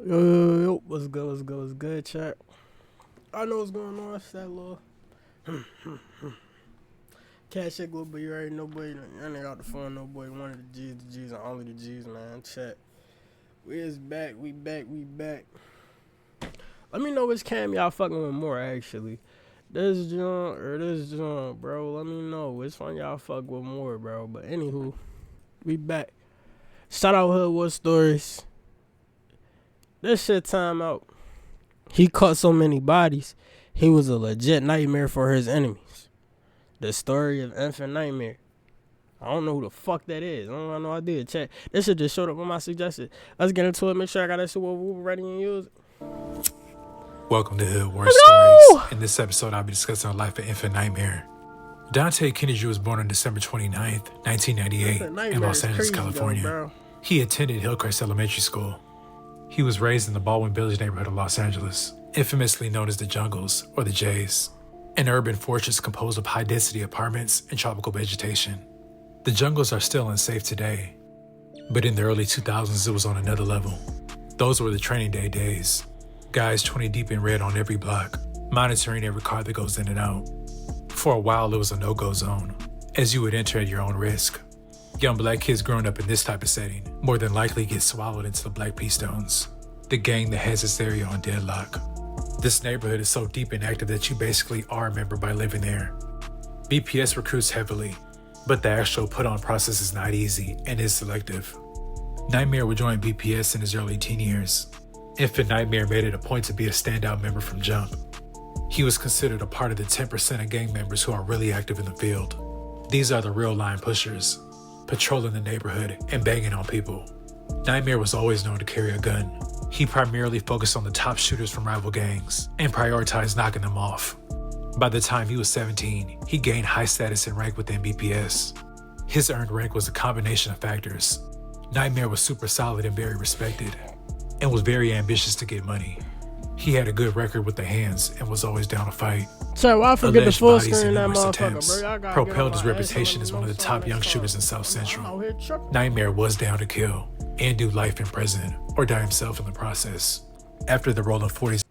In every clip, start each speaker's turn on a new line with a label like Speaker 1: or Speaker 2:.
Speaker 1: Yo, what's good, chat? I know what's going on. It's that little cash shit, little, but you already know, boy. I ain't got the phone, no boy. One of the G's, and only the G's, man. Chat. We is back. We back. Let me know which cam y'all fucking with more, actually. This John or this John, bro. Let me know which one y'all fuck with more, bro. But anywho, we back. Shout out Hood War Stories. This shit time out. He caught so many bodies, he was a legit nightmare for his enemies. The story of Infant Nightmare. I don't know who the fuck that is. I don't have no idea. Check. This shit just showed up on my suggestion. Let's get into it. Make sure I got that shit ready and use it.
Speaker 2: Welcome to Hood War Stories. In this episode, I'll be discussing the life of Infant Nightmare. Dante Kennedy was born on December 29th, 1998, in Los Angeles, California.
Speaker 1: Though,
Speaker 2: he attended Hillcrest Elementary School. He was raised in the Baldwin Village neighborhood of Los Angeles, infamously known as the Jungles, or the Jays, an urban fortress composed of high-density apartments and tropical vegetation. The Jungles are still unsafe today, but in the early 2000s, it was on another level. Those were the training day days. Guys 20 deep in red on every block, monitoring every car that goes in and out. For a while, it was a no-go zone, as you would enter at your own risk. Young black kids growing up in this type of setting more than likely get swallowed into the Black Pea Stones, the gang that has its area on deadlock. This neighborhood is so deep and active that you basically are a member by living there. BPS recruits heavily, but the actual put-on process is not easy and is selective. Nightmare would join BPS in his early teen years. Infant Nightmare made it a point to be a standout member from jump. He was considered a part of the 10% of gang members who are really active in the field. These are the real line pushers, patrolling the neighborhood and banging on people. Nightmare was always known to carry a gun. He primarily focused on the top shooters from rival gangs and prioritized knocking them off. By the time he was 17, he gained high status and rank within BPS. His earned rank was a combination of factors. Nightmare was super solid and very respected, and was very ambitious to get money. He had a good record with the hands and was always down to fight.
Speaker 1: Sorry, why I forget the full screen that
Speaker 2: numerous
Speaker 1: motherfucker,
Speaker 2: attempts
Speaker 1: bro?
Speaker 2: propelled his reputation as one of the top young shooters in South Central. Nightmare was down to kill and do life in prison or die himself in the process. After the rolling 40s.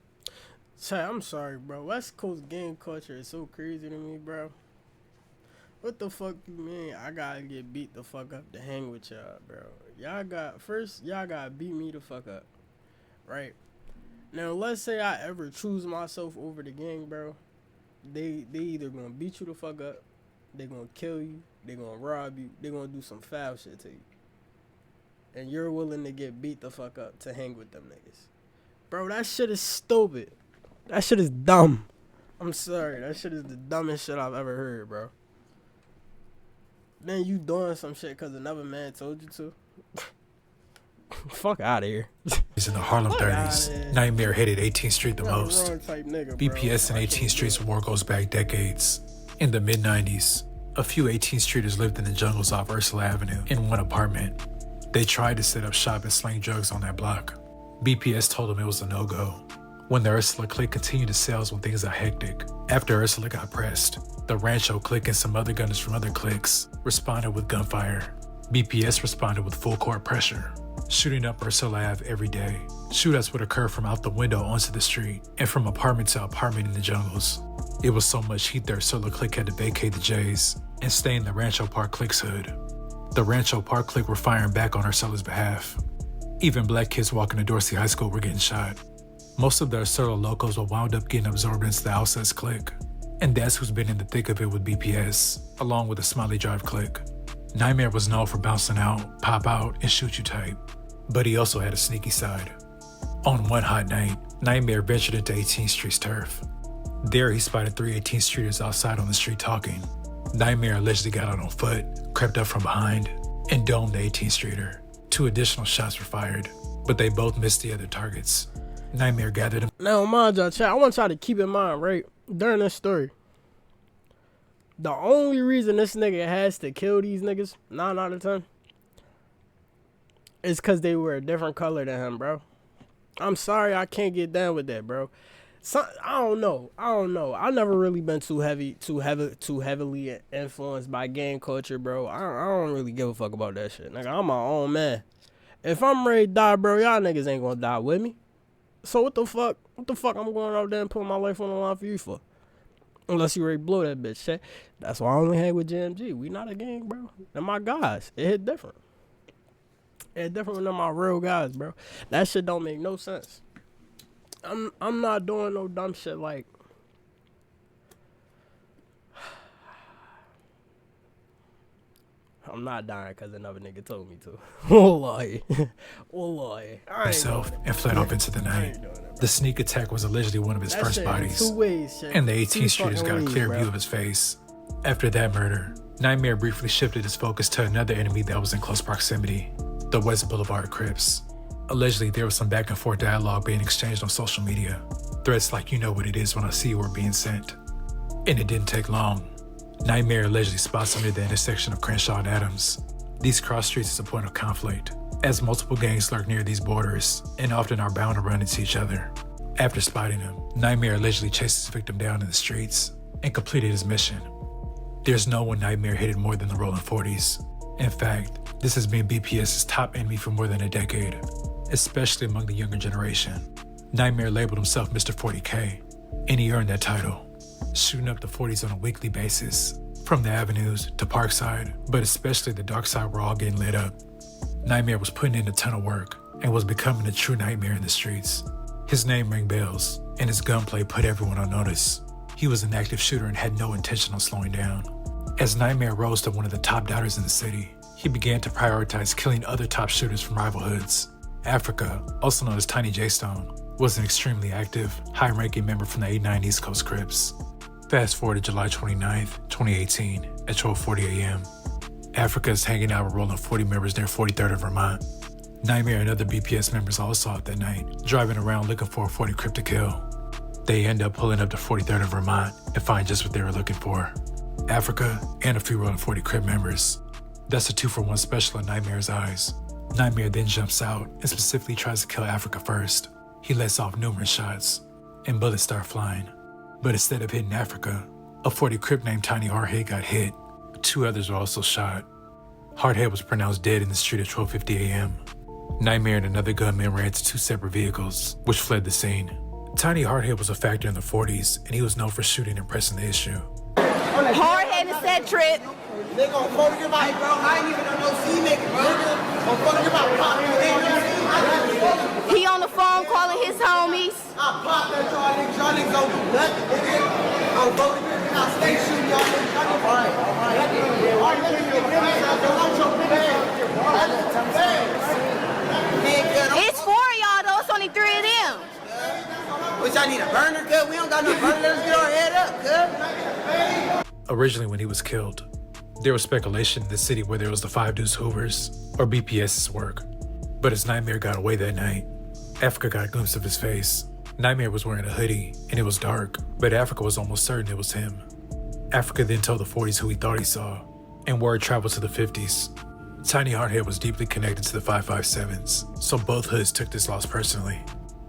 Speaker 1: Chat, I'm sorry, bro. West Coast gang culture is so crazy to me, bro. What the fuck you mean I gotta get beat the fuck up to hang with y'all, bro? Y'all gotta beat me the fuck up, right? Now, let's say I ever choose myself over the gang, bro. They either gonna beat you the fuck up, they gonna kill you, they gonna rob you, they gonna do some foul shit to you. And you're willing to get beat the fuck up to hang with them niggas. Bro, that shit is stupid. That shit is dumb. I'm sorry, that shit is the dumbest shit I've ever heard, bro. Then you doing some shit because another man told you to? Fuck out of here.
Speaker 2: In the Harlem 30s, Nightmare hated 18th Street the most.
Speaker 1: Nigga,
Speaker 2: BPS and 18th Street's war goes back decades. In the mid-90s, a few 18th Streeters lived in the Jungles off Ursula Avenue in one apartment. They tried to set up shop and sling drugs on that block. BPS told them it was a no-go. When the Ursula clique continued to sales when things got hectic. After Ursula got pressed, the Rancho clique and some other gunners from other cliques responded with gunfire. BPS responded with full court pressure, shooting up Ursula Ave every day. Shootouts would occur from out the window onto the street and from apartment to apartment in the Jungles. It was so much heat the Ursula clique had to vacate the Jays and stay in the Rancho Park clique's hood. The Rancho Park clique were firing back on Ursula's behalf. Even black kids walking to Dorsey High School were getting shot. Most of the Ursula locals were wound up getting absorbed into the Alcest clique, and that's who's been in the thick of it with BPS, along with the Smiley Drive clique. Nightmare was known for bouncing out, pop out, and shoot you type, but he also had a sneaky side. On one hot night, Nightmare ventured into 18th Street's turf. There he spotted 3 18th Streeters outside on the street talking. Nightmare allegedly got out on foot, crept up from behind, and domed the 18th Streeter. 2 additional shots were fired, but they both missed the other targets. Nightmare gathered him.
Speaker 1: Now, mind y'all, chat, I want y'all to keep in mind, right, during this story, the only reason this nigga has to kill these niggas 9 out of 10 is because they were a different color than him, bro. I'm sorry, I can't get down with that, bro. I don't know. I never really been too heavily influenced by gang culture, bro. I don't really give a fuck about that shit. Nigga, I'm my own man. If I'm ready to die, bro, y'all niggas ain't gonna die with me. So what the fuck? What the fuck I'm going out there and putting my life on the line for you for? Unless you ready to blow that bitch, shit. That's why I only hang with JMG. We not a gang, bro. They're my guys. It hit different. It hit different when they're my real guys, bro. That shit don't make no sense. I'm not doing no dumb shit like I'm not dying because another nigga told me to. Wallahi. Wallahi.
Speaker 2: Himself and fled off into the night. The sneak attack was allegedly one of his first bodies, and the 18th Streeters got a clear view of his face. After that murder, Nitemare briefly shifted his focus to another enemy that was in close proximity, the West Boulevard Crips. Allegedly, there was some back and forth dialogue being exchanged on social media. Threats like "you know what it is when I see you" were being sent. And it didn't take long. Nitemare allegedly spots him near the intersection of Crenshaw and Adams. These cross streets is a point of conflict, as multiple gangs lurk near these borders and often are bound to run into each other. After spotting him, Nitemare allegedly chased his victim down in the streets and completed his mission. There's no one Nitemare hated more than the Rolling 40s. In fact, this has been BPS's top enemy for more than a decade, especially among the younger generation. Nitemare labeled himself Mr. 40K, and he earned that title, shooting up the 40s on a weekly basis, from the avenues to Parkside, but especially the dark side were all getting lit up. Nitemare was putting in a ton of work and was becoming a true nightmare in the streets. His name rang bells, and his gunplay put everyone on notice. He was an active shooter and had no intention of slowing down. As Nitemare rose to one of the top doubters in the city, he began to prioritize killing other top shooters from rival hoods. Africa, also known as Tiny J Stone, was an extremely active, high-ranking member from the 89 East Coast Crips. Fast forward to July 29th, 2018, at 12:40 a.m. Africa is hanging out with rolling 40 members near 43rd and Vermont. Nitemare and other BPS members all saw it that night, driving around looking for a 40 Crip to kill. They end up pulling up to 43rd and Vermont and find just what they were looking for: Africa and a few rolling 40 Crip members. That's a 2-for-1 special in Nitemare's eyes. Nitemare then jumps out and specifically tries to kill Africa first. He lets off numerous shots, and bullets start flying. But instead of hitting Africa, a 40 Crip named Tiny Hardhead got hit. 2 others were also shot. Hardhead was pronounced dead in the street at 12:50 a.m. Nitemare and another gunman ran to 2 separate vehicles, which fled the scene. Tiny Hardhead was a factor in the 40s, and he was known for shooting and pressing the issue.
Speaker 3: Hardhead is that trip.
Speaker 4: They gon' phone your mic, bro. I ain't even no C nigga, bro. I'm phone your mic, pop.
Speaker 3: He on the phone calling his homies.
Speaker 4: I pop that y'all niggas. Y'all niggas don't do nothing, nigga. I'm voting and I stay shooting y'all niggas. Y'all niggas. All right.
Speaker 3: It's 4 of y'all though. It's only 3 of them.
Speaker 4: Which I need a burner, cuz. We don't got no burner. Let's get our head up, cuz.
Speaker 2: Originally, when he was killed, there was speculation in the city whether it was the 5 Deuce Hoovers or BPS's work. But as Nitemare got away that night, Africa got a glimpse of his face. Nitemare was wearing a hoodie, and it was dark, but Africa was almost certain it was him. Africa then told the 40s who he thought he saw, and word traveled to the 50s. Tiny Hardhead was deeply connected to the 557s, so both hoods took this loss personally.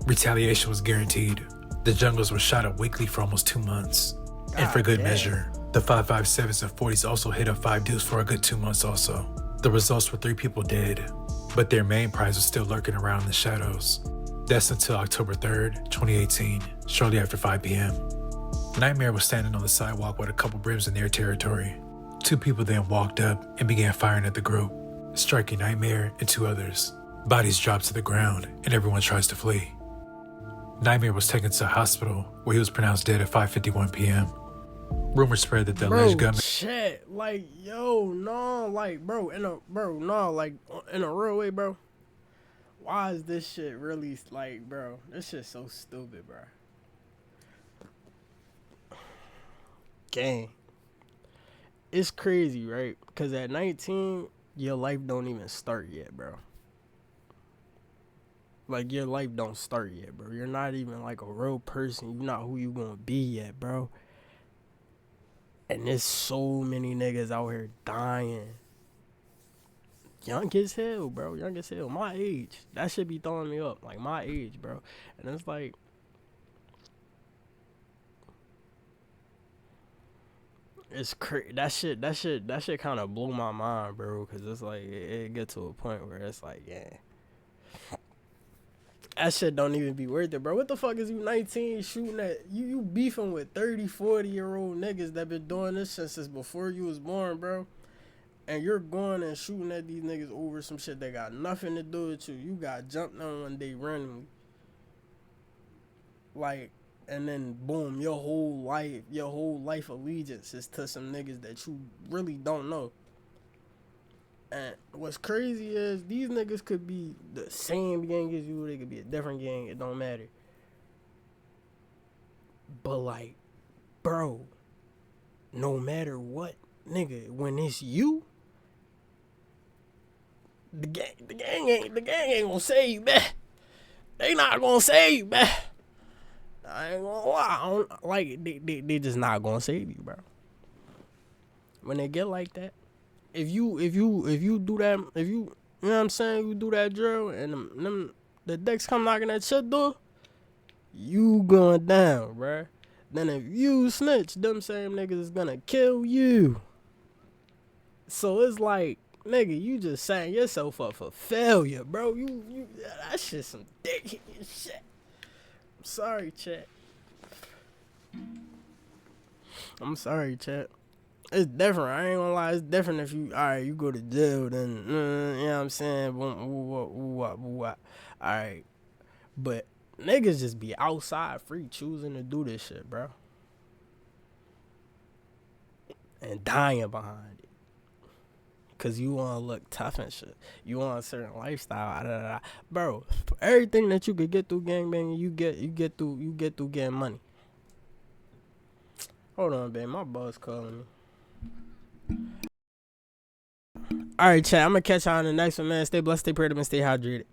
Speaker 2: Retaliation was guaranteed. The Jungles were shot up weekly for almost 2 months. And for good measure, the 557s and 40s also hit up 5 Deuce for a good 2 months also. The results were 3 people dead, but their main prize was still lurking around in the shadows. That's until October 3rd, 2018, shortly after 5 p.m. Nitemare was standing on the sidewalk with a couple brims in their territory. 2 people then walked up and began firing at the group, striking Nitemare and 2 others. Bodies dropped to the ground and everyone tries to flee. Nitemare was taken to a hospital where he was pronounced dead at 5:51 p.m. Rumors spread that the alleged gunman...
Speaker 1: Shit, like, yo, no, like, bro, in a real way, bro. Why is this shit really, like, bro, this shit's so stupid, bro. Gang. It's crazy, right? Because at 19, your life don't even start yet, bro. Like, your life don't start yet, bro. You're not even, like, a real person. You're not who you gonna be yet, bro. And there's so many niggas out here dying. Young as hell, bro. Young as hell. My age. That shit be throwing me up. Like, my age, bro. And it's like... It's crazy. That shit kind of blew my mind, bro. Because it's like, it get to a point where it's like, yeah. That shit don't even be worth it, bro. What the fuck is you 19 shooting at? You beefing with 30, 40-year-old niggas that been doing this shit since before you was born, bro. And you're going and shooting at these niggas over some shit that got nothing to do with you. You got jumped on one day randomly. Like, and then boom, your whole life allegiance is to some niggas that you really don't know. And what's crazy is these niggas could be the same gang as you, they could be a different gang, it don't matter. But like, bro, no matter what, nigga, when it's you, the gang ain't gonna save you, man. They not gonna save you, man. I ain't gonna lie, like they just not gonna save you, bro. When they get like that, if you do that, if you know what I'm saying, you do that drill and the decks come knocking at your door, you going down, bruh. Then if you snitch, them same niggas is gonna kill you. So it's like, nigga, you just setting yourself up for failure, bro. You that shit some dick shit. I'm sorry, chat. I'm sorry, chat. It's different. I ain't gonna lie. It's different if you, alright, you go to jail, then, you know what I'm saying? Alright. But niggas just be outside free choosing to do this shit, bro. And dying behind it. Cause you wanna look tough and shit. You want a certain lifestyle. Bro, everything that you could get through gangbanging, you get through getting money. Hold on, babe. My boss calling me. Alright, chat. I'm gonna catch y'all on the next one, man. Stay blessed, stay prayed, and stay hydrated.